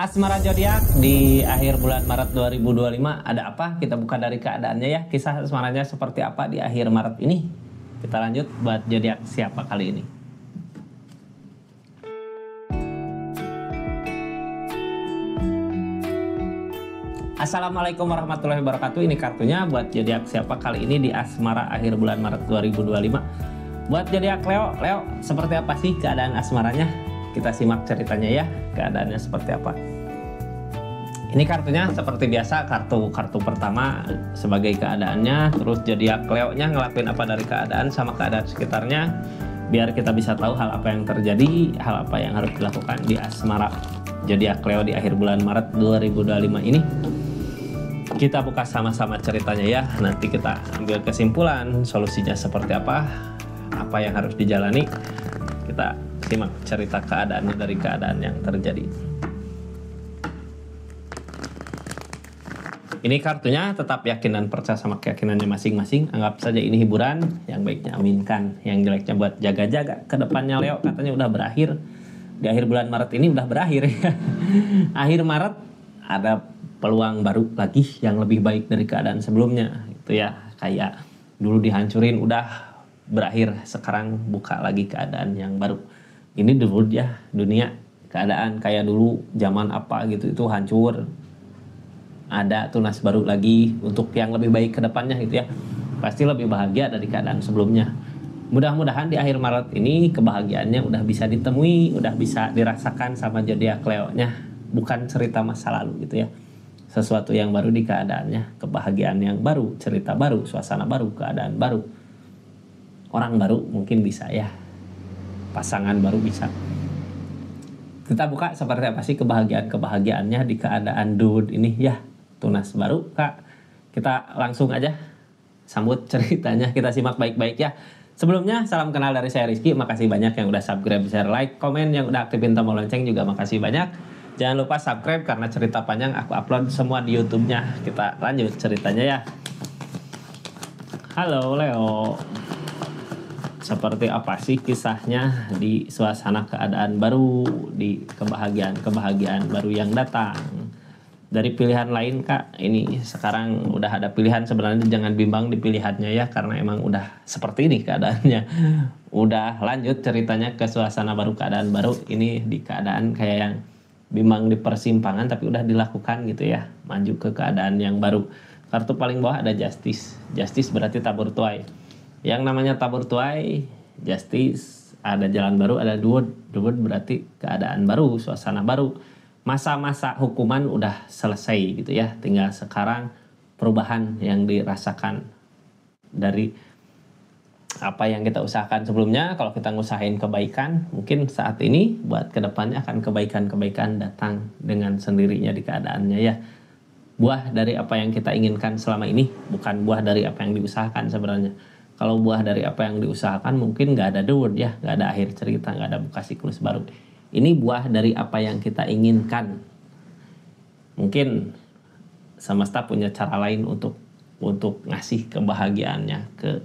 Asmara zodiak di akhir bulan Maret 2025 ada apa? Kita buka dari keadaannya ya. Kisah asmaranya seperti apa di akhir Maret ini? Kita lanjut buat zodiak siapa kali ini. Assalamualaikum warahmatullahi wabarakatuh. Ini kartunya buat zodiak siapa kali ini di asmara akhir bulan Maret 2025. Buat zodiak Leo, seperti apa sih keadaan asmaranya? Kita simak ceritanya ya, keadaannya seperti apa. Ini kartunya seperti biasa, kartu pertama sebagai keadaannya, terus zodiak Leo-nya ngelakuin apa dari keadaan sama keadaan sekitarnya, biar kita bisa tahu hal apa yang terjadi, hal apa yang harus dilakukan di asmara zodiak Leo di akhir bulan Maret 2025 ini. Kita buka sama-sama ceritanya ya, nanti kita ambil kesimpulan solusinya seperti apa yang harus dijalani. Kita simak cerita keadaannya dari keadaan yang terjadi. Ini kartunya tetap yakin dan percaya sama keyakinannya masing-masing. Anggap saja ini hiburan, yang baiknya aminkan, yang jeleknya buat jaga-jaga. Kedepannya Leo katanya udah berakhir. Di akhir bulan Maret ini udah berakhir ya. Akhir Maret ada peluang baru lagi yang lebih baik dari keadaan sebelumnya. Itu ya, kayak dulu dihancurin udah berakhir, sekarang buka lagi keadaan yang baru. Ini dulu ya, dunia keadaan kayak dulu zaman apa gitu itu hancur. Ada tunas baru lagi untuk yang lebih baik ke depannya gitu ya. Pasti lebih bahagia dari keadaan sebelumnya. Mudah-mudahan di akhir Maret ini kebahagiaannya udah bisa ditemui, udah bisa dirasakan sama zodiak Leo-nya. Bukan cerita masa lalu gitu ya. Sesuatu yang baru di keadaannya, kebahagiaan yang baru, cerita baru, suasana baru, keadaan baru. Orang baru mungkin bisa ya. Pasangan baru bisa. Kita buka seperti apa sih kebahagiaannya di keadaan dude ini ya. Tunas baru Kak. Kita langsung aja sambut ceritanya, kita simak baik-baik ya. Sebelumnya salam kenal dari saya Rizky. Makasih banyak yang udah subscribe, share, like, komen, yang udah aktifin tombol lonceng juga makasih banyak. Jangan lupa subscribe karena cerita panjang aku upload semua di YouTube-nya. Kita lanjut ceritanya ya. Halo Leo. Seperti apa sih kisahnya di suasana keadaan baru, di kebahagiaan baru yang datang? Dari pilihan lain Kak, ini sekarang udah ada pilihan, sebenarnya jangan bimbang di pilihannya ya, karena emang udah seperti ini keadaannya. Udah lanjut ceritanya ke suasana baru, keadaan baru. Ini di keadaan kayak yang bimbang di persimpangan tapi udah dilakukan gitu ya, maju ke keadaan yang baru. Kartu paling bawah ada Justice. Justice berarti tabur tuai. Yang namanya tabur tuai, Justice, ada jalan baru, ada Duwod. Duwod berarti keadaan baru, suasana baru. Masa-masa hukuman udah selesai gitu ya. Tinggal sekarang perubahan yang dirasakan dari apa yang kita usahakan sebelumnya. Kalau kita ngusahain kebaikan, mungkin saat ini buat kedepannya akan kebaikan-kebaikan datang dengan sendirinya di keadaannya ya. Buah dari apa yang kita inginkan selama ini, bukan buah dari apa yang diusahakan sebenarnya. Kalau buah dari apa yang diusahakan mungkin nggak ada the word ya, nggak ada akhir cerita, nggak ada buka siklus baru. Ini buah dari apa yang kita inginkan. Mungkin semesta punya cara lain untuk ngasih kebahagiaannya ke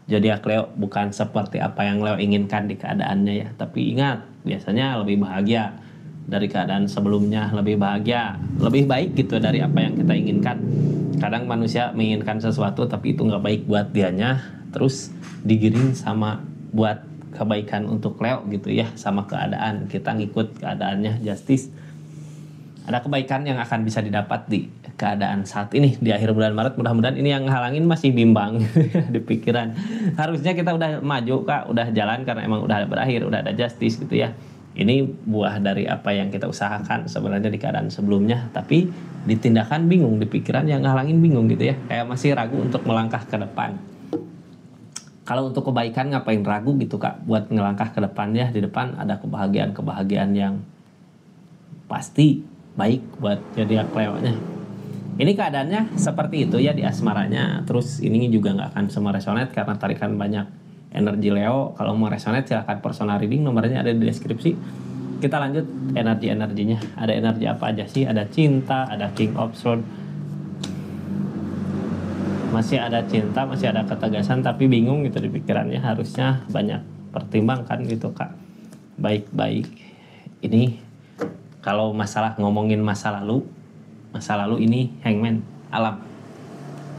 zodiak Leo, bukan seperti apa yang Leo inginkan di keadaannya ya. Tapi ingat, biasanya lebih bahagia dari keadaan sebelumnya, lebih bahagia, lebih baik gitu dari apa yang kita inginkan. Kadang manusia menginginkan sesuatu tapi itu nggak baik buat dianya, terus digiring sama buat kebaikan untuk Leo gitu ya, sama keadaan. Kita ngikut keadaannya. Justice, ada kebaikan yang akan bisa didapat di keadaan saat ini di akhir bulan Maret. Mudah-mudahan ini yang halangin masih bimbang di pikiran. Harusnya kita udah maju Kak, udah jalan karena emang udah berakhir, udah ada Justice gitu ya. Ini buah dari apa yang kita usahakan sebenarnya di keadaan sebelumnya, tapi di tindakan bingung, di pikiran yang ngalangin bingung gitu ya, kayak masih ragu untuk melangkah ke depan. Kalau untuk kebaikan ngapain ragu gitu Kak, buat ngelangkah ke depannya. Di depan ada kebahagiaan yang pasti baik buat zodiak Leo-nya. Ini keadaannya seperti itu ya di asmaranya. Terus ini juga nggak akan semua resonate karena tarikan banyak energi Leo. Kalau mau resonate silahkan personal reading, nomornya ada di deskripsi. Kita lanjut energi-energinya. Ada energi apa aja sih? Ada cinta, ada King of Swords. Masih ada cinta, masih ada ketegasan, tapi bingung gitu di pikirannya. Harusnya banyak pertimbangkan gitu Kak. Baik-baik. Ini Kalau masalah ngomongin masa lalu ini hangman, alam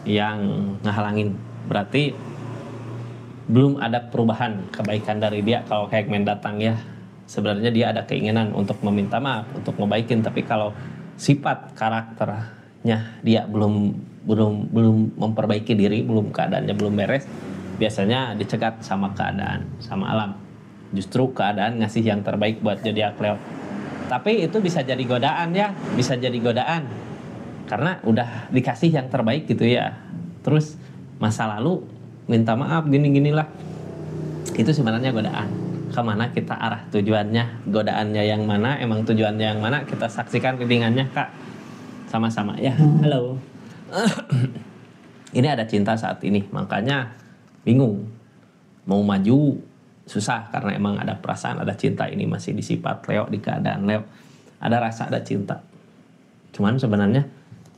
yang ngehalangin. Berarti belum ada perubahan kebaikan dari dia. Kalau hangman datang ya, sebenarnya dia ada keinginan untuk meminta maaf, untuk ngebaikin. Tapi kalau sifat karakternya dia belum memperbaiki diri, belum keadaannya belum beres, biasanya dicegat sama keadaan, sama alam. Justru keadaan ngasih yang terbaik buat zodiak Leo. Tapi itu bisa jadi godaan ya, bisa jadi godaan. Karena udah dikasih yang terbaik gitu ya. Terus masa lalu minta maaf gini-ginilah. Itu sebenarnya godaan. Kemana kita arah tujuannya, godaannya yang mana, emang tujuannya yang mana, kita saksikan readingannya Kak. Sama-sama ya, halo. Ini ada cinta saat ini, makanya bingung. Mau maju susah karena emang ada perasaan, ada cinta. Ini masih di sifat Leo, di keadaan Leo. Ada rasa, ada cinta. Cuman sebenarnya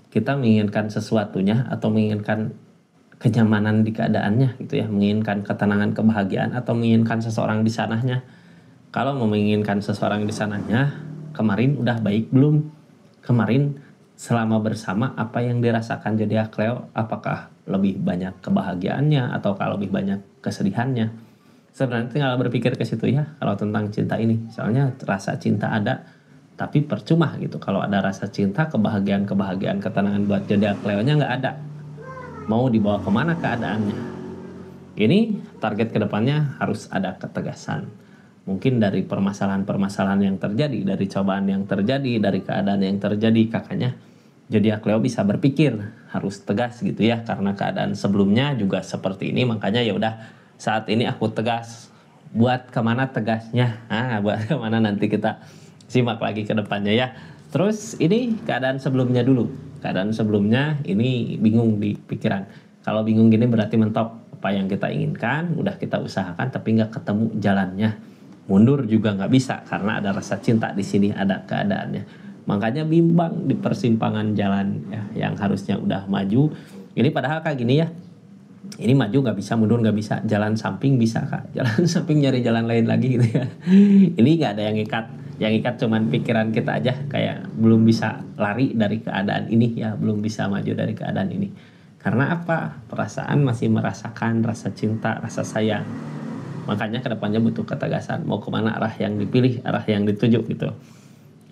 kita menginginkan sesuatunya atau menginginkan kenyamanan di keadaannya gitu ya, menginginkan ketenangan, kebahagiaan, atau menginginkan seseorang di sananya. Kalau mau menginginkan seseorang di sananya, kemarin udah baik belum? Kemarin selama bersama apa yang dirasakan zodiak Leo? Apakah lebih banyak kebahagiaannya atau kalau lebih banyak kesedihannya? Sebenarnya tinggal berpikir ke situ ya kalau tentang cinta ini. Soalnya rasa cinta ada, tapi percuma gitu. Kalau ada rasa cinta, kebahagiaan, ketenangan buat zodiak Leo-nya nggak ada. Mau dibawa kemana keadaannya? Ini target kedepannya harus ada ketegasan. Mungkin dari permasalahan-permasalahan yang terjadi, dari cobaan yang terjadi, dari keadaan yang terjadi, kakaknya zodiak Leo bisa berpikir harus tegas gitu ya, karena keadaan sebelumnya juga seperti ini. Makanya ya udah, saat ini aku tegas. Buat kemana tegasnya? Buat kemana nanti kita simak lagi ke depannya ya. Terus ini keadaan sebelumnya dulu. Keadaan sebelumnya ini bingung di pikiran. Kalau bingung gini berarti mentok. Apa yang kita inginkan udah kita usahakan tapi nggak ketemu jalannya. Mundur juga nggak bisa karena ada rasa cinta di sini, ada keadaannya. Makanya bimbang di persimpangan jalan ya, yang harusnya udah maju. Ini padahal kayak gini ya. Ini maju nggak bisa, mundur nggak bisa, jalan samping bisa Kak, jalan samping nyari jalan lain lagi gitu ya. Ini nggak ada yang ikat cuman pikiran kita aja, kayak belum bisa lari dari keadaan ini ya, belum bisa maju dari keadaan ini. Karena apa? Perasaan masih merasakan rasa cinta, rasa sayang. Makanya kedepannya butuh ketegasan, mau kemana arah yang dipilih, arah yang dituju gitu.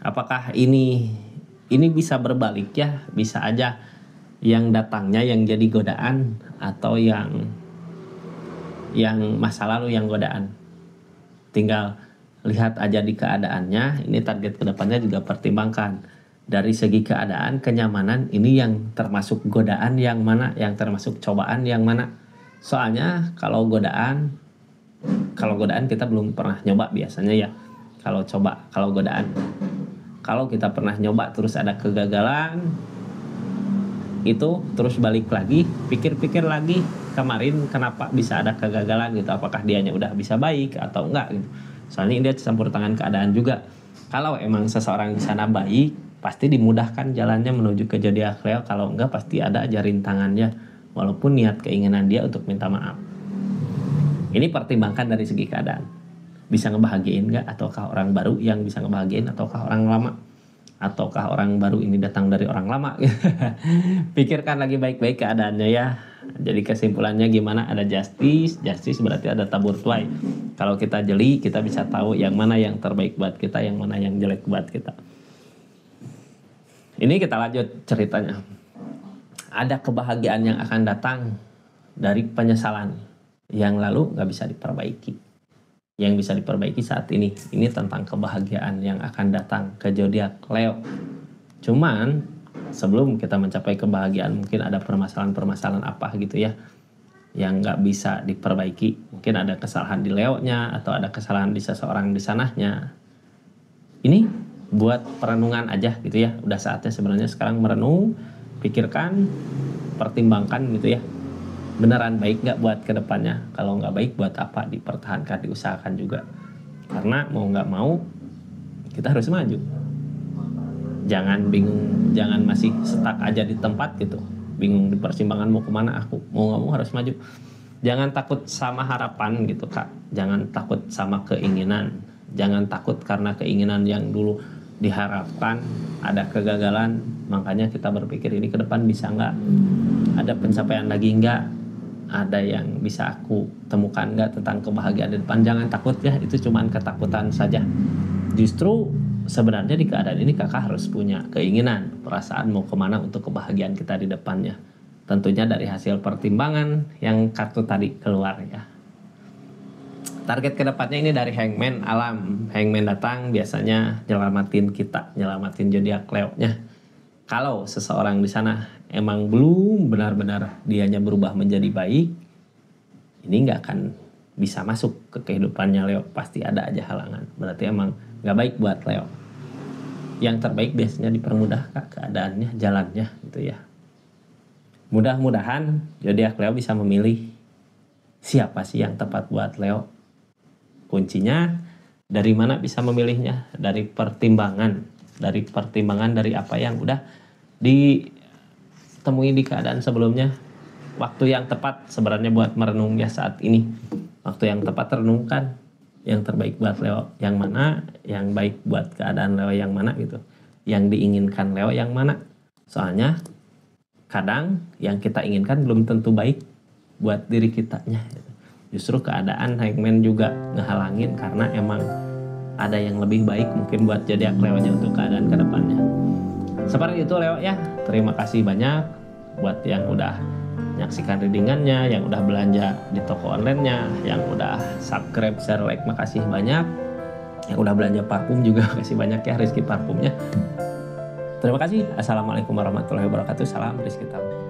Apakah ini bisa berbalik ya, bisa aja yang datangnya yang jadi godaan atau yang masa lalu yang godaan. Tinggal lihat aja di keadaannya. Ini target kedepannya juga pertimbangkan dari segi keadaan, kenyamanan, ini yang termasuk godaan yang mana, yang termasuk cobaan yang mana. Soalnya kalau godaan kita belum pernah nyoba biasanya ya. Kalau godaan, kalau kita pernah nyoba terus ada kegagalan, itu terus balik lagi, pikir-pikir lagi kemarin kenapa bisa ada kegagalan gitu, apakah dianya udah bisa baik atau enggak gitu. Soalnya ini dia campur tangan keadaan juga. Kalau emang seseorang di sana baik, pasti dimudahkan jalannya menuju ke zodiak Leo. Kalau enggak pasti ada aja rintangannya, walaupun niat keinginan dia untuk minta maaf. Ini pertimbangkan dari segi keadaan, bisa ngebahagiain enggak, ataukah orang baru yang bisa ngebahagiain, ataukah orang lama, ataukah orang baru ini datang dari orang lama. Pikirkan lagi baik-baik keadaannya ya. Jadi kesimpulannya gimana? Ada justice berarti ada tabur tuai. Kalau kita jeli, kita bisa tahu yang mana yang terbaik buat kita, yang mana yang jelek buat kita. Ini kita lanjut ceritanya. Ada kebahagiaan yang akan datang dari penyesalan yang lalu gak bisa diperbaiki. Yang bisa diperbaiki saat ini tentang kebahagiaan yang akan datang ke zodiak Leo. Cuman sebelum kita mencapai kebahagiaan, mungkin ada permasalahan-permasalahan apa gitu ya yang nggak bisa diperbaiki. Mungkin ada kesalahan di Leo-nya atau ada kesalahan di seseorang di sananya. Ini buat perenungan aja gitu ya. Udah saatnya sebenarnya sekarang merenung, pikirkan, pertimbangkan gitu ya. Beneran baik nggak buat kedepannya? Kalau nggak baik buat apa dipertahankan, diusahakan juga. Karena mau nggak mau kita harus maju. Jangan bingung, jangan masih stuck aja di tempat gitu. Bingung di persimpangan mau kemana, aku mau nggak mau harus maju. Jangan takut sama harapan gitu Kak. Jangan takut sama keinginan. Jangan takut karena keinginan yang dulu diharapkan ada kegagalan, makanya kita berpikir ini ke depan bisa nggak, ada pencapaian lagi nggak, ada yang bisa aku temukan nggak tentang kebahagiaan di depan. Jangan takut ya, itu cuman ketakutan saja. Justru sebenarnya di keadaan ini kakak harus punya keinginan, perasaan mau kemana untuk kebahagiaan kita di depannya. Tentunya dari hasil pertimbangan yang kartu tadi keluar ya. Target kedepannya ini dari Hangman alam. Hangman datang biasanya nyelamatin kita, nyelamatin zodiak Leo-nya. Kalau seseorang di sana emang belum benar-benar dianya berubah menjadi baik, ini nggak akan bisa masuk ke kehidupannya Leo. Pasti ada aja halangan. Berarti emang nggak baik buat Leo. Yang terbaik biasanya dipermudah Kak, keadaannya, jalannya gitu ya. Mudah-mudahan zodiak Leo bisa memilih siapa sih yang tepat buat Leo. Kuncinya dari mana bisa memilihnya? Dari pertimbangan dari apa yang udah ditemui di keadaan sebelumnya. Waktu yang tepat sebenarnya buat merenungnya saat ini. Waktu yang tepat renungkan yang terbaik buat Leo yang mana, yang baik buat keadaan Leo yang mana gitu. Yang diinginkan Leo yang mana. Soalnya kadang yang kita inginkan belum tentu baik buat diri kitanya gitu. Justru keadaan Hangman juga ngehalangin karena emang ada yang lebih baik mungkin buat zodiak Leo-nya untuk keadaan kedepannya. Seperti itu Leo ya. Terima kasih banyak buat yang udah nyaksikan readingannya, yang udah belanja di toko online-nya, yang udah subscribe, share, like, makasih banyak. Yang udah belanja parfum juga makasih banyak ya, Rizky Parfumnya. Terima kasih. Assalamualaikum warahmatullahi wabarakatuh. Salam Rizky Parfum.